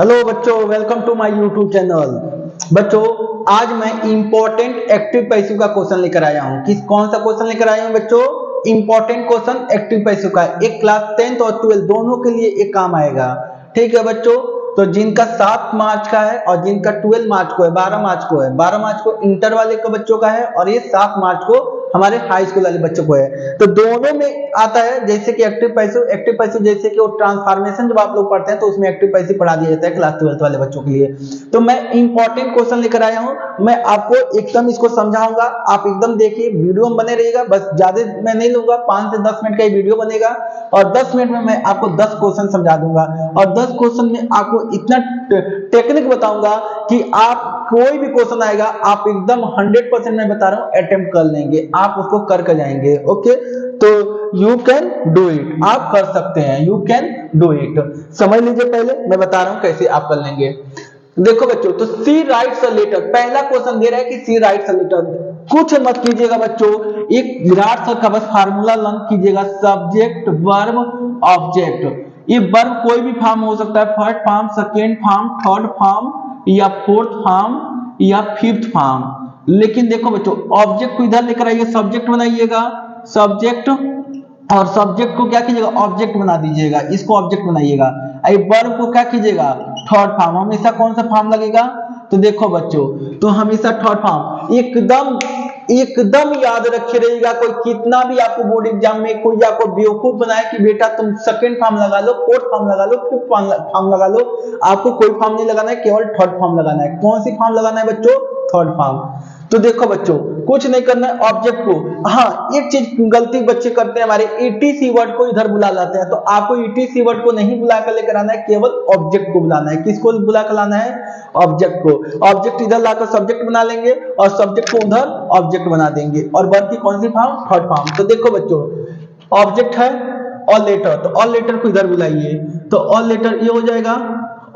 Hello बच्चों, welcome to my YouTube channel. बच्चों, आज मैं इंपॉर्टेंट एक्टिव पैसिव का क्वेश्चन लेकर आया हूँ। कौन सा क्वेश्चन लेकर आया हूँ बच्चों? इंपॉर्टेंट क्वेश्चन एक्टिव पैसिव का। एक क्लास 10th और 12 दोनों के लिए एक काम आएगा। ठीक है बच्चों, तो जिनका 7 मार्च का है और जिनका 12 मार्च को है, 12 मार्च को है, 12 मार्च को इंटर वाले के बच्चों का है और ये 7 मार्च को हमारे हाई स्कूल वाले बच्चों को है। तो दोनों में आता है, जैसे कि एक्टिव पैसिव जैसे कि वो ट्रांसफॉर्मेशन जब आप लोग पढ़ते हैं तो उसमें एक्टिव पैसिव पढ़ा दिया जाता है क्लास 12th वाले बच्चों के लिए। तो मैं इंपॉर्टेंट क्वेश्चन लेकर आया हूं, मैं आपको एकदम इसको समझाऊंगा। आप एकदम देखिए, वीडियो में बने रहिएगा। बस ज्यादा मैं नहीं लूंगा, 5 से 10 मिनट का ये वीडियो बनेगा और 10 मिनट में मैं आपको 10 क्वेश्चन समझा दूंगा और 10 क्वेश्चन में आपको इतना टेक्निक बताऊंगा कि आप कोई भी क्वेश्चन आएगा आप एकदम 100% मैं बता रहा हूं अटेम्प्ट कर लेंगे, आप उसको करके जाएंगे। ओके, तो यू कैन डू इट, आप कर सकते हैं, यू कैन डू इट। समझ लीजिए, पहले मैं बता रहा हूं कैसे आप कर लेंगे। देखो बच्चों, तो सी राइट्स अ लेटर, पहला क्वेश्चन दे रहा है कि सी राइट्स अ लेटर। कुछ मत कीजिएगा बच्चों, एक विराट सा का बस फार्मूला लर्न कीजिएगा। सब्जेक्ट वर्ब ऑब्जेक्ट, ये वर्ब कोई भी फॉर्म हो सकता है, first form, second form, third form या फोर्थ फॉर्म या फिफ्थ फॉर्म। लेकिन देखो बच्चों, ऑब्जेक्ट को इधर लेकर आइए, सब्जेक्ट बनाइएगा, सब्जेक्ट, और सब्जेक्ट को क्या कीजिएगा, ऑब्जेक्ट बना दीजिएगा, इसको ऑब्जेक्ट बनाइएगा। वर्ब को क्या कीजिएगा, थर्ड फॉर्म। हमेशा कौन सा फॉर्म लगेगा? तो देखो बच्चों, तो हमेशा थर्ड फॉर्म। एकदम एकदम याद रखे रहिएगा, कोई कितना भी आपको बोर्ड एग्जाम में कोई आपको बेवकूफ बनाए कि बेटा तुम सेकंड फॉर्म लगा लो, फोर्थ फॉर्म लगा लो, फिफ्थ फॉर्म लगा लो, आपको कोई फॉर्म नहीं लगाना है, केवल थर्ड फॉर्म लगाना है। कौन सी फॉर्म लगाना है बच्चों? Third form. तो देखो बच्चों, कुछ नहीं करना है, ऑब्जेक्ट को, हाँ एक चीज गलती बच्चे करते हैं, हमारे ईटीसी वर्ड को इधर बुला लाते हैं। तो आपको ईटीसी वर्ड को नहीं बुला कर लेकर आना है, केवल ऑब्जेक्ट को बुलाना है। किसको बुला कर लाना है? ऑब्जेक्ट को। ऑब्जेक्ट इधर लाकर सब्जेक्ट बना लेंगे और सब्जेक्ट को उधर ऑब्जेक्ट बना देंगे। और वर्ब की कौन सी फॉर्म? Third form. तो देखो बच्चों, ऑब्जेक्ट है ऑल लेटर, तो ऑल लेटर को इधर बुलाइए, तो ऑल लेटर ये हो जाएगा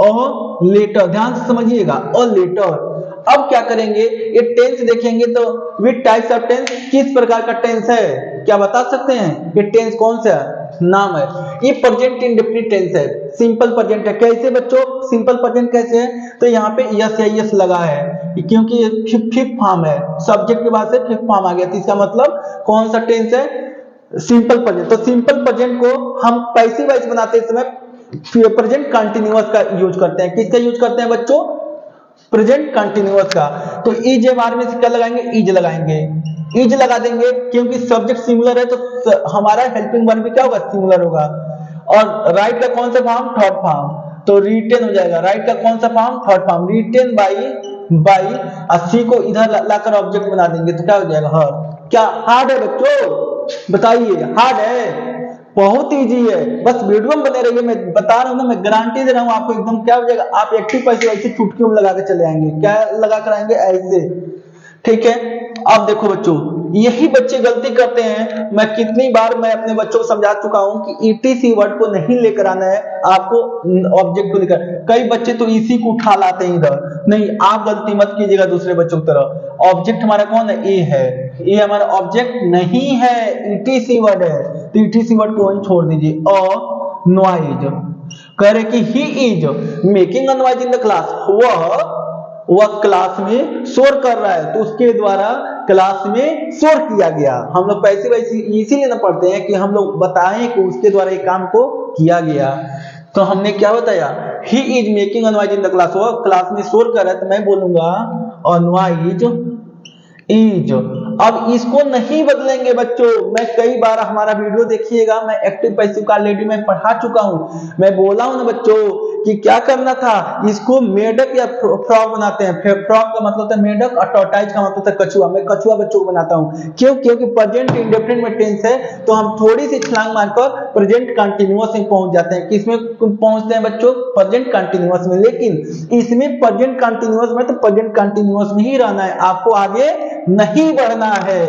ऑल लेटर। ध्यान से समझिएगा, ऑल लेटर। अब क्या करेंगे, ये टेंस देखेंगे तो विद टाइप्स ऑफ टेंस, किस प्रकार का टेंस है, क्या बता सकते हैं? ये टेंस कौन सा नाम है? ये प्रेजेंट इंडेफिनिट टेंस है, सिंपल प्रेजेंट है। कैसे बच्चों सिंपल प्रेजेंट कैसे है? तो यहाँ पे यस या यस लगा है क्योंकि ये फिफ्थ फॉर्म है, सब्जेक्ट के बाद से फिफ्थ फॉर्म आ गया, तो इसका मतलब कौन सा टेंस है? Simple present. तो सिंपल प्रेजेंट को हम पैसिव वॉइस बनाते समय प्रेजेंट कंटिन्यूअस का यूज करते हैं। किसका यूज करते हैं बच्चों? प्रेजेंट कंटिन्यूअस का। तो इज बार में से क्या लगाएंगे? इज लगाएंगे, इज लगा देंगे क्योंकि सब्जेक्ट सिमिलर है तो हमारा हेल्पिंग वर्ब भी क्या होगा? सिमिलर होगा। और राइट का कौन सा फॉर्म? थर्ड फॉर्म, तो रिटेन हो जाएगा। राइट का कौन सा form? Third form, written by सी को इधर लाकर ऑब्जेक्ट बना देंगे तो क्या हो जाएगा? हर। क्या हार्ड है बच्चों? बताइए, हार्ड है? बहुत इजी है, बस वीडियो में बने रहिए। मैं बता रहा हूँ ना, मैं गारंटी दे रहा हूँ आपको, एकदम क्या हो जाएगा, आप एक्टिव पैसिव ऐसे चुटकियों में लगा के चले आएंगे। क्या लगा कर आएंगे? ऐसे। ठीक है, अब देखो बच्चों, यही बच्चे गलती करते हैं। मैं कितनी बार मैं अपने बच्चों को समझा चुका हूं कि ईटीसी वर्ड को नहीं लेकर आना है, आपको ऑब्जेक्ट को लेकर। कई बच्चे तो इसी को उठा लाते हैं इधर। नहीं, आप गलती मत कीजिएगा दूसरे बच्चों की तरह। ऑब्जेक्ट हमारा कौन है? ए है, ये हमारा ऑब्जेक्ट नहीं है, ईटीसी वर्ड है। तो ईटीसी वर्ड को वहीं छोड़ दीजिए। और नॉइज कह रहे कि he is making a noise in the class, वह क्लास में शोर कर रहा है, तो उसके द्वारा क्लास में शोर किया गया। हम लोग पैसे वैसे इसीलिए ना पढ़ते हैं कि हम लोग बताएं कि उसके द्वारा एक काम को किया गया। तो हमने क्या बताया? He is making a noise in the class, वह क्लास में शोर कर रहा है, तो मैं बोलूंगा अ नॉइज इज। अब इसको नहीं बदलेंगे बच्चों। मैं कई बार, हमारा वीडियो देखिएगा, मैं एक्टिव पैसिव का ऑलरेडी मैं पढ़ा चुका हूं। मैं बोला हूं ना बच्चों कि क्या करना था, इसको मेढक या फ्रॉग बनाते हैं। फ्रॉग का मतलब होता है मेढक और टॉर्टाइज का मतलब होता है कछुआ। मैं कछुआ बच्चों को बनाता हूं, क्यों? क्योंकि प्रेजेंट इंडेफिनिट में टेंस है, तो हम थोड़ी सी छलांग मारकर प्रेजेंट कंटिन्यूअस में पहुंच जाते हैं। किसमें पहुंचते हैं बच्चों? प्रेजेंट कंटिन्यूअस में। लेकिन इसमें प्रेजेंट कंटिन्यूअस में तो प्रेजेंट कंटिन्यूअस में ही रहना है, आपको आगे नहीं बढ़ना है।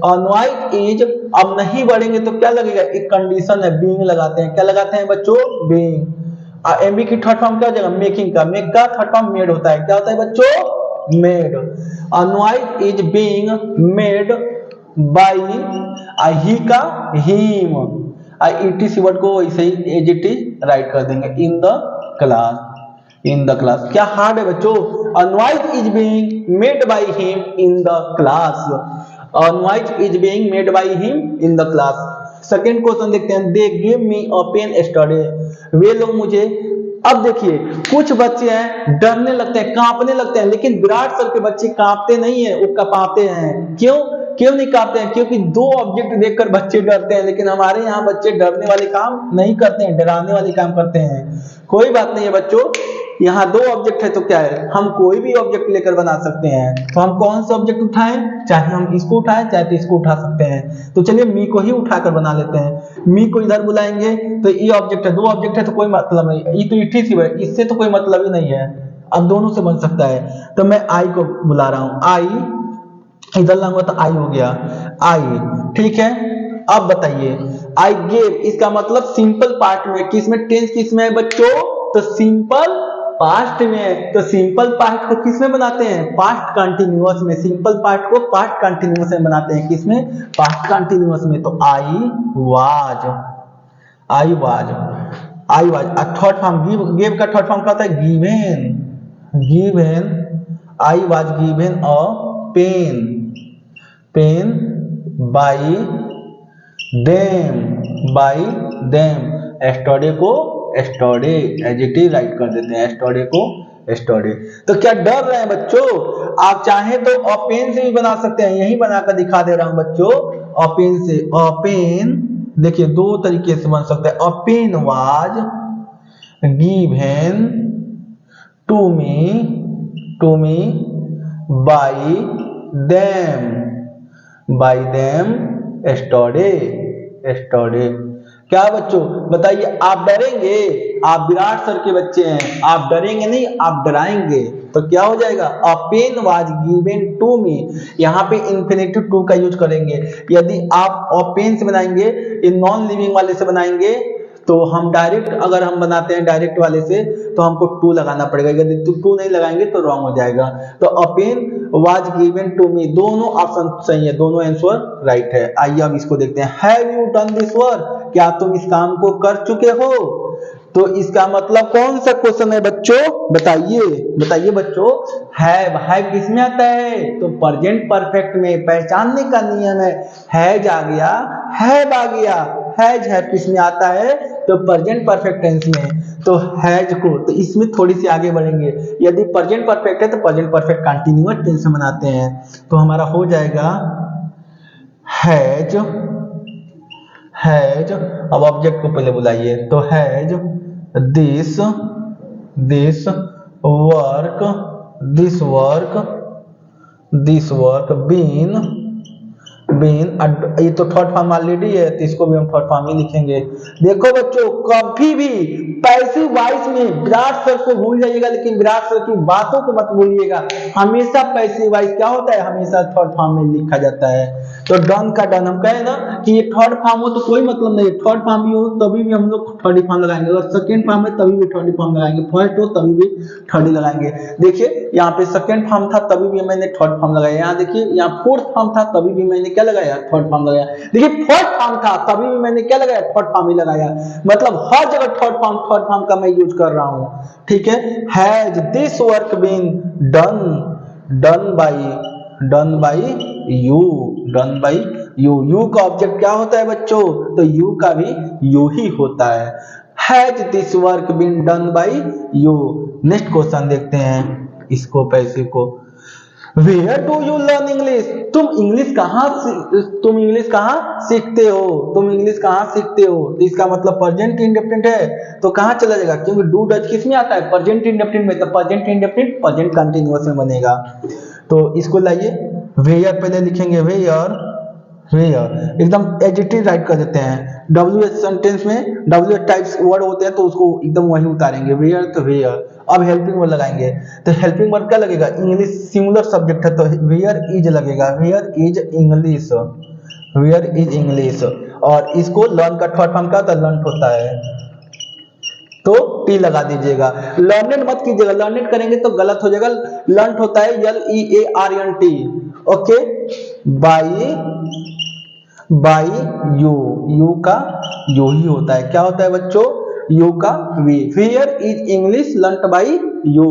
अनवाइट इज, अब नहीं बढ़ेंगे तो क्या लगेगा? एक कंडीशन है, बीइंग लगाते हैं। क्या लगाते हैं बच्चों? बीइंग। एमबी की थर्ड फॉर्म क्या हो जाएगा? मेकिंग का। मेक का थर्ड फॉर्म मेड होता है। क्या होता है बच्चों? मेड। अनवाइट is being made by, he का हिम। ईटीसी वर्ड को वैसे ही एज इट इज राइट कर देंगे in the class. In the class. क्या हार्ड है बच्चों? A noise is being made by him in the class. A noise is being made by him in the class. Second question देखते हैं। They gave me a pen yesterday. वे लोग मुझे, अब देखिए कुछ बच्चे हैं डरने लगते हैं, कांपने लगते हैं, लेकिन विराट सर के बच्चे कांपते नहीं है, वो कपाते हैं। क्यों क्यों नहीं कांपते हैं? क्योंकि दो ऑब्जेक्ट देखकर बच्चे डरते हैं, लेकिन हमारे यहाँ बच्चे डरने वाले काम नहीं करते हैं, डराने वाले काम करते हैं। कोई बात नहीं है बच्चों, यहाँ दो ऑब्जेक्ट है तो क्या है, हम कोई भी ऑब्जेक्ट लेकर बना सकते हैं। तो हम कौन सा ऑब्जेक्ट उठाएं? चाहे हम इसको उठाएं चाहे तो इसको उठा सकते हैं। तो चलिए मी को ही उठाकर बना लेते हैं। मी को इधर बुलाएंगे तो ये ऑब्जेक्ट है, दो ऑब्जेक्ट है तो कोई मतलब नहीं, ये तो इठी सी है, इससे तो कोई मतलब ही नहीं है, अब दोनों से बन सकता है। तो मैं आई को बुला रहा हूं, आई इधर लाऊंगा तो आई हो गया, आई, ठीक है। अब बताइए आई गेव, इसका मतलब सिंपल पार्ट में, किसमें, टेंस किसमें है बच्चों? तो सिंपल पास्ट में। तो सिंपल पास्ट को किसमें बनाते हैं? पास्ट कंटिन्यूअस में। सिंपल पास्ट को पास्ट कंटिन्यूअस में बनाते हैं, किसमें? पास्ट कंटिन्यूअस में। तो I was, I was, I was. Third form give का थर्ड फॉर्म क्या होता है? Given, given, I was given a pen, pen by them, by them. Yesterday को एस्टरडे एडजेक्टिव राइट कर देते हैं, एस्टरडे को एस्टरडे। तो क्या डर रहे हैं बच्चों? आप चाहें तो अपेन से भी बना सकते हैं, यही बनाकर दिखा दे रहा हूं बच्चों, अपेन से। अपेन देखिए दो तरीके से बन सकता है। A pen was given to me by them, by them yesterday, yesterday. क्या बच्चों बताइए, आप डरेंगे? आप विराट सर के बच्चे हैं, आप डरेंगे नहीं, आप डराएंगे। तो क्या हो जाएगा? A pen was given to me, यहाँ पे इंफिनिटिव टू का यूज करेंगे। यदि आप अ पेन से बनाएंगे, इन नॉन लिविंग वाले से बनाएंगे, तो हम डायरेक्ट, अगर हम बनाते हैं डायरेक्ट वाले से तो हमको टू लगाना पड़ेगा, यदि टू नहीं लगाएंगे तो रॉन्ग हो जाएगा। तो a pen was given to me, दोनों ऑप्शन सही है, दोनों आंसर राइट है। आइए अब इसको देखते हैं। Have you done this work, क्या तुम इस काम को कर चुके हो? तो इसका मतलब कौन सा क्वेश्चन है बच्चों? बताइए बताइए बच्चों। हैव, हैव किसमें आता है? तो प्रेजेंट परफेक्ट में। पहचानने का नियम है, हैज आ गया, हैव आ गया। हैज है किसमें आता है? तो प्रेजेंट परफेक्ट टेंस में। तो हैज को, तो इसमें थोड़ी सी आगे बढ़ेंगे। यदि प्रेजेंट परफेक्ट है तो प्रेजेंट परफेक्ट कंटिन्यूअस टेंस में बनाते हैं। तो हमारा हो जाएगा हैज, हैज। अब ऑब्जेक्ट को पहले बुलाइए, तो has this, this work, this work, this work been, been. ये तो थर्ड फॉर्म ऑलरेडी है, तो इसको भी हम थर्ड फॉर्म ही लिखेंगे। देखो बच्चों, कभी भी पैसिव वॉइस में विराट सर को भूल जाइएगा, लेकिन विराट सर की बातों को मत भूलिएगा। हमेशा पैसिव वॉइस क्या होता है? हमेशा थर्ड फॉर्म में लिखा जाता है। तो डन का डन, हम कहें ना कि ये थर्ड फॉर्म हो तो कोई मतलब नहीं, थर्ड फॉर्म भी हो तभी भी हम लोग थर्ड फॉर्म लगाएंगे, अगर सेकंड फॉर्म है तभी भी थर्ड फॉर्म लगाएंगे, फर्स्ट हो तभी भी थर्ड लगाएंगे। देखिए यहाँ पे सेकंड फॉर्म था तभी भी मैंने थर्ड फॉर्म लगाया, यहाँ देखिए यहाँ फोर्थ फॉर्म था तभी भी मैंने क्या लगाया? थर्ड फॉर्म लगाया। देखिए फोर्थ फॉर्म था तभी भी मैंने क्या लगाया? थर्ड फॉर्म ही लगाया। मतलब हर जगह थर्ड फॉर्म का मैं यूज कर रहा हूँ, ठीक है। Has this work been done, done by, done by you, done by you. You का ऑब्जेक्ट क्या होता है बच्चों? तो यू का भी यू ही होता है। Has this work been done by you. Next question देखते हैं इसको, पैसे को। Where do you learn English, तुम इंग्लिश कहाँ सीखते हो? तुम इंग्लिश कहाँ सीखते हो? तो इसका मतलब प्रेजेंट इंडेफिनिट है, तो कहाँ चला जाएगा? क्योंकि डू डज किस में आता है? प्रेजेंट इंडेफिनिट में। तो प्रेजेंट इंडेफिनिट प्रेजेंट कंटीन्यूअस में बनेगा। तो इसको लाइए, वेयर पहले लिखेंगे, वेयर, वेयर एकदम एडजेक्टिव राइट कर देते हैं। WH सेंटेंस में WH टाइप्स वर्ड होते हैं तो उसको एकदम वही उतारेंगे, वेयर तो वेयर। अब हेल्पिंग वर्ड लगाएंगे, तो हेल्पिंग वर्ड क्या लगेगा? इंग्लिश सिंगुलर सब्जेक्ट है तो वेयर इज लगेगा, where is English, where is English. और इसको लर्न का थर्ड फॉर्म क्या होता है? लर्न होता है, तो टी लगा दीजिएगा। लर्नेड मत कीजिएगा, लर्नेड करेंगे तो गलत हो जाएगा। लर्न होता है LEARNT, okay. By you, you का यू ही होता है। क्या होता है बच्चों? यू का V. Where is English learned by you.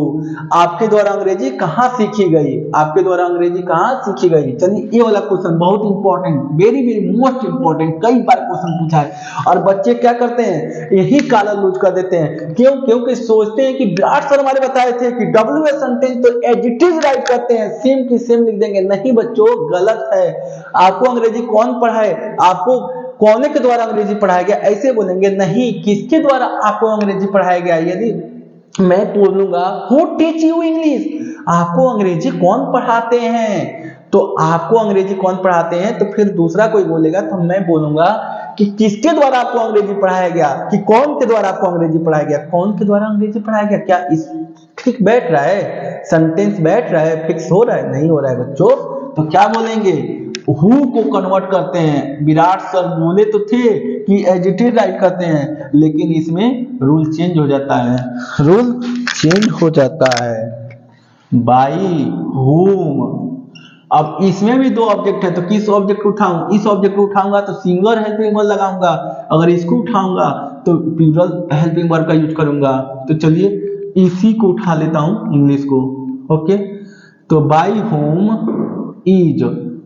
आपके द्वारा अंग्रेजी कहाँ सीखी गई, आपके द्वारा अंग्रेजी कहाँ सीखी गई। चलिए ये वाला क्वेश्चन बहुत important, very very most important, कई बार क्वेश्चन पूछा है और बच्चे क्या करते हैं, यही काला लूज कर देते हैं। क्यों? क्योंकि सोचते हैं कि विराट सर हमारे बताए थे कि डब्ल्यू ए सेंटेंस तो एज इट इज राइट करते हैं, सेम की सेम लिख देंगे। नहीं बच्चों, गलत है। आपको अंग्रेजी कौन पढ़ाए, आपको कौन के द्वारा अंग्रेजी पढ़ाया गया, ऐसे बोलेंगे। नहीं, किसके द्वारा आपको अंग्रेजी पढ़ाया गया। यदि मैं बोलूंगा हु टीच यू इंग्लिश, आपको अंग्रेजी कौन पढ़ाते हैं, तो आपको अंग्रेजी कौन पढ़ाते हैं, तो फिर दूसरा कोई बोलेगा तो मैं बोलूंगा कि किसके द्वारा आपको अंग्रेजी पढ़ाया गया, कि कौन के द्वारा आपको अंग्रेजी पढ़ाया गया, कौन के द्वारा अंग्रेजी पढ़ाया गया। क्या इस ठीक बैठ रहा है, सेंटेंस बैठ रहा है, फिक्स हो रहा है, नहीं हो रहा है बच्चों, तो क्या बोलेंगे, हु को कन्वर्ट करते हैं। विराट सर बोले तो थे कि एज इट इज राइट करते हैं, लेकिन इसमें रूल चेंज हो जाता है, रूल चेंज हो जाता है। बाई हुम, अब इसमें भी दो ऑब्जेक्ट है, तो किस ऑब्जेक्ट को उठाऊं, इस ऑब्जेक्ट को उठाऊंगा तो सिंगुलर हेल्पिंग वर्ब लगाऊंगा, अगर इसको उठाऊंगा तो प्लूरल हेल्पिंग वर्ब का यूज करूंगा। तो चलिए इसी को उठा लेता हूं, इंग्लिश को। ओके, तो बाई होम इज,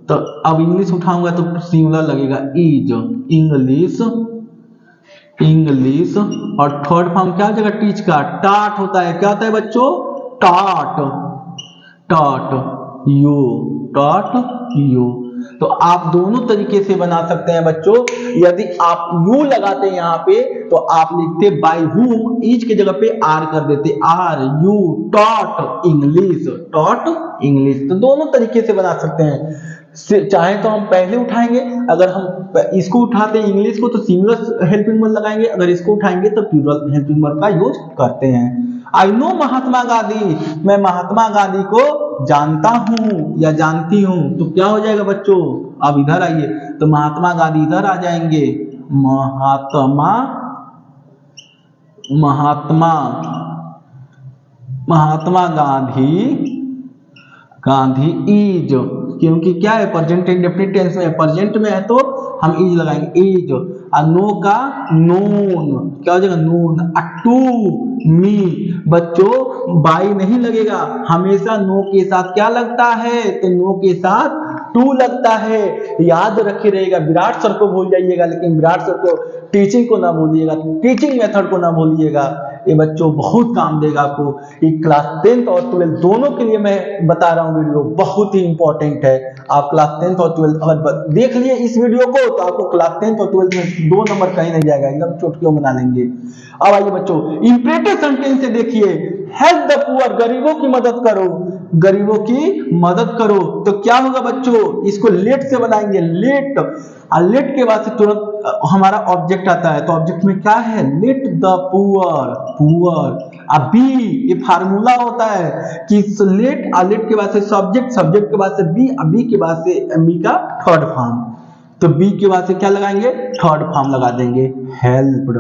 तो अब इंग्लिश उठाऊंगा तो सिंगुलर लगेगा इज, इंग्लिश, इंग्लिश। और थर्ड फॉर्म क्या हो जाएगा, टीच का, टाट होता है, क्या होता है बच्चों, टाट, टाट यू, टाट यू। तो आप दोनों तरीके से बना सकते हैं बच्चों। यदि आप यू लगाते हैं यहाँ पे तो आप लिखते बाय हुम, ईच की जगह पे आर कर देते, are you taught English, taught English. तो दोनों तरीके से बना सकते हैं। चाहे तो हम पहले उठाएंगे, अगर हम इसको उठाते हैं इंग्लिश को तो सिंगुलर हेल्पिंग वर्ब लगाएंगे, अगर इसको उठाएंगे तो प्लूरल हेल्पिंग वर्ब का यूज करते हैं। आई नो महात्मा गांधी, मैं महात्मा गांधी को जानता हूं या जानती हूं, तो क्या हो जाएगा बच्चों, अब इधर आइए, तो महात्मा गांधी इधर आ जाएंगे, महात्मा, महात्मा, महात्मा गांधी, गांधी इज, क्योंकि क्या है प्रेजेंट इंडेफिनिट टेंस में, प्रेजेंट में है तो हम इज लगाएंगे, इज। और नो का नोन, क्या हो जाएगा, नोन। टू मी, बच्चों बाई नहीं लगेगा, हमेशा नो के साथ क्या लगता है, तो नो के साथ टू लगता है, याद रखे रहेगा। विराट सर को भूल जाइएगा, लेकिन विराट सर को टीचिंग को ना भूलिएगा, टीचिंग मेथड को ना भूलिएगा। ये बच्चों बहुत काम देगा आपको। ये क्लास 10th और 12th दोनों के लिए मैं बता रहा हूँ, वीडियो बहुत ही इंपॉर्टेंट है। आप क्लास 10th और 12th अगर देख लिए इस वीडियो को तो आपको क्लास 10th और 12th में 2 नंबर कहीं नहीं जाएगा, एकदम चुटकियों बना लेंगे। अब आइए बच्चों, इंपरेटिव सेंटेंस से देखिए, हेल्प द पुअर, गरीबों की मदद करो, गरीबों की मदद करो। तो क्या होगा बच्चों, इसको लेट से बनाएंगे, लेट, और लेट के बाद से तुरंत हमारा ऑब्जेक्ट आता है, तो ऑब्जेक्ट में क्या है, लेट द पुअर, पुअर। अब बी, ये फार्मूला होता है कि लेट, और लेट के बाद से सब्जेक्ट, सब्जेक्ट के बाद से बी, और बी के बाद से बी का थर्ड फॉर्म, तो बी के बाद से क्या लगाएंगे, थर्ड फॉर्म लगा देंगे, हेल्प्ड।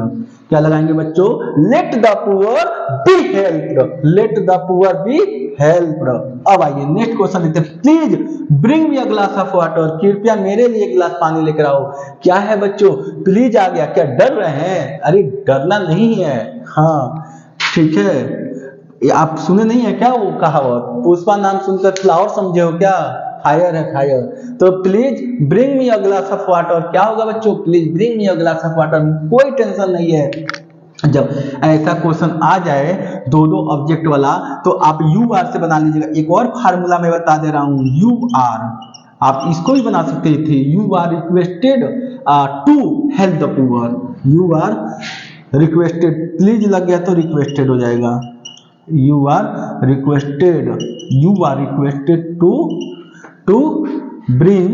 क्या लगाएंगे बच्चों, let the poor be helped, let the poor be helped. अब आइए नेक्स्ट क्वेश्चन लेते हैं, please bring me a glass of water, कृपया मेरे लिए एक गिलास पानी लेकर आओ। क्या है बच्चों, प्लीज आ गया, क्या डर रहे हैं, अरे डरना नहीं है, हाँ ठीक है। ये आप सुने नहीं है क्या वो कहावत, पुष्पा नाम सुनकर फ्लावर समझे हो क्या, फायर है फायर। तो please bring me a glass of water, क्या होगा बच्चों, please bring me a glass of water. कोई टेंशन नहीं है, जब ऐसा क्वेश्चन आ जाए दो दो ऑब्जेक्ट वाला तो आप यू आर से बना लीजिएगा। एक और फार्मूला मैं बता दे रहा हूं, यू आर, आप इसको भी बना सकते थे, you are requested to help the poor, you are requested, please लग गया तो रिक्वेस्टेड हो जाएगा, you are requested, you are requested to bring,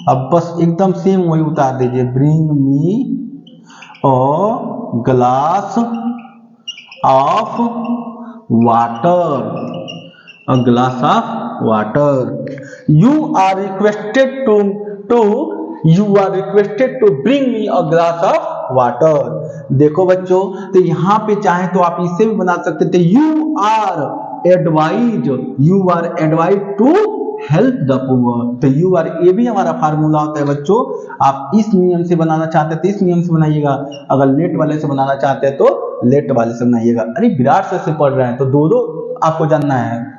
अब बस एकदम सेम वही उतार दीजिए, bring me a glass of water, a glass of water. You are requested to you are requested to bring me a glass of water. देखो बच्चों, तो यहां पे चाहे तो आप इससे भी बना सकते थे, you are advise, you are advise to help the poor. तो यू आर ये भी हमारा फार्मूला होता है बच्चों। आप इस नियम से बनाना चाहते हैं तो इस नियम से बनाइएगा, अगर लेट वाले से बनाना चाहते हैं तो लेट वाले से बनाइएगा। अरे विराट सर से पढ़ रहे हैं तो दो दो आपको जानना है।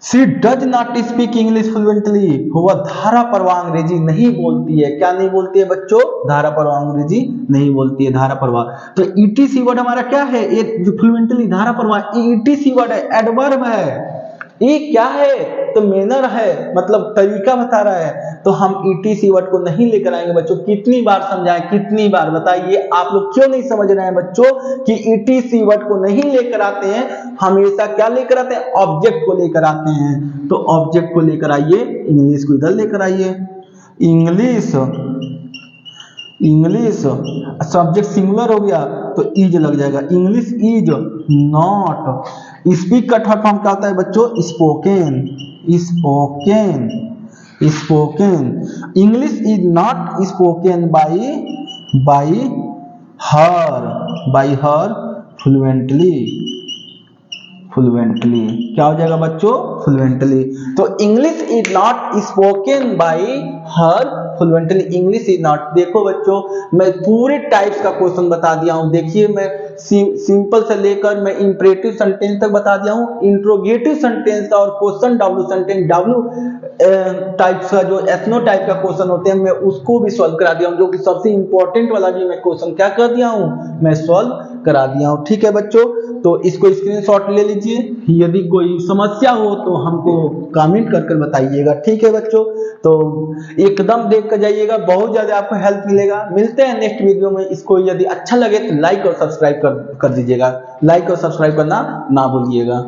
She does not speak English fluently। वह धारा प्रवाह अंग्रेजी नहीं बोलती है। क्या नहीं बोलती है बच्चों? धारा प्रवाह अंग्रेजी नहीं बोलती है। धारा प्रवाह तो ईटीसी वर्ड हमारा क्या है? ये जो फ्लुएंटली धारा प्रवाह ईटीसी वर्ड है, एडवर्ब है। ये क्या है? तो मैनर है, मतलब तरीका बता रहा है। तो हम ईटीसी वर्ड को नहीं लेकर आएंगे बच्चों। कितनी बार समझाएं, कितनी बार बताइए? आप लोग क्यों नहीं समझ रहे हैं बच्चों कि ईटीसी वर्ड को नहीं लेकर आते हैं? हमेशा क्या लेकर आते हैं? ऑब्जेक्ट को लेकर आते हैं। तो ऑब्जेक्ट को लेकर आइए, इंग्लिश को इधर लेकर आइए। इंग्लिश, इंग्लिश सब्जेक्ट सिंगुलर हो गया तो इज लग जाएगा। इंग्लिश इज नॉट, स्पीक का थर्ड फॉर्म क्या होता है बच्चों? Spoken, spoken, spoken. English is not spoken by her fluently, fluently क्या हो जाएगा बच्चों? फ्लुएंटली। तो English is not spoken by her fluently. English is not, देखो बच्चों मैं पूरे टाइप्स का क्वेश्चन बता दिया हूं। देखिए मैं सिंपल से लेकर मैं इंपरेटिव सेंटेंस तक बता दिया हूं। इंट्रोगेटिव सेंटेंस और question W sentence W types का जो एथनो टाइप का क्वेश्चन होते हैं मैं उसको भी सॉल्व करा दिया हूं। जो कि सबसे इंपॉर्टेंट वाला भी मैं क्वेश्चन क्या कर दिया हूं? मैं सॉल्व करा दिया हूं। ठीक है बच्चों, तो इसको स्क्रीनशॉट ले लीजिए। यदि कोई समस्या हो तो हमको कमेंट कर बताइएगा। ठीक है बच्चों, तो एकदम देख कर जाइएगा, बहुत ज्यादा आपको हेल्प मिलेगा। मिलते हैं नेक्स्ट वीडियो में। इसको यदि अच्छा लगे तो लाइक और सब्सक्राइब कर दीजिएगा। लाइक और सब्सक्राइब करना ना भूलिएगा।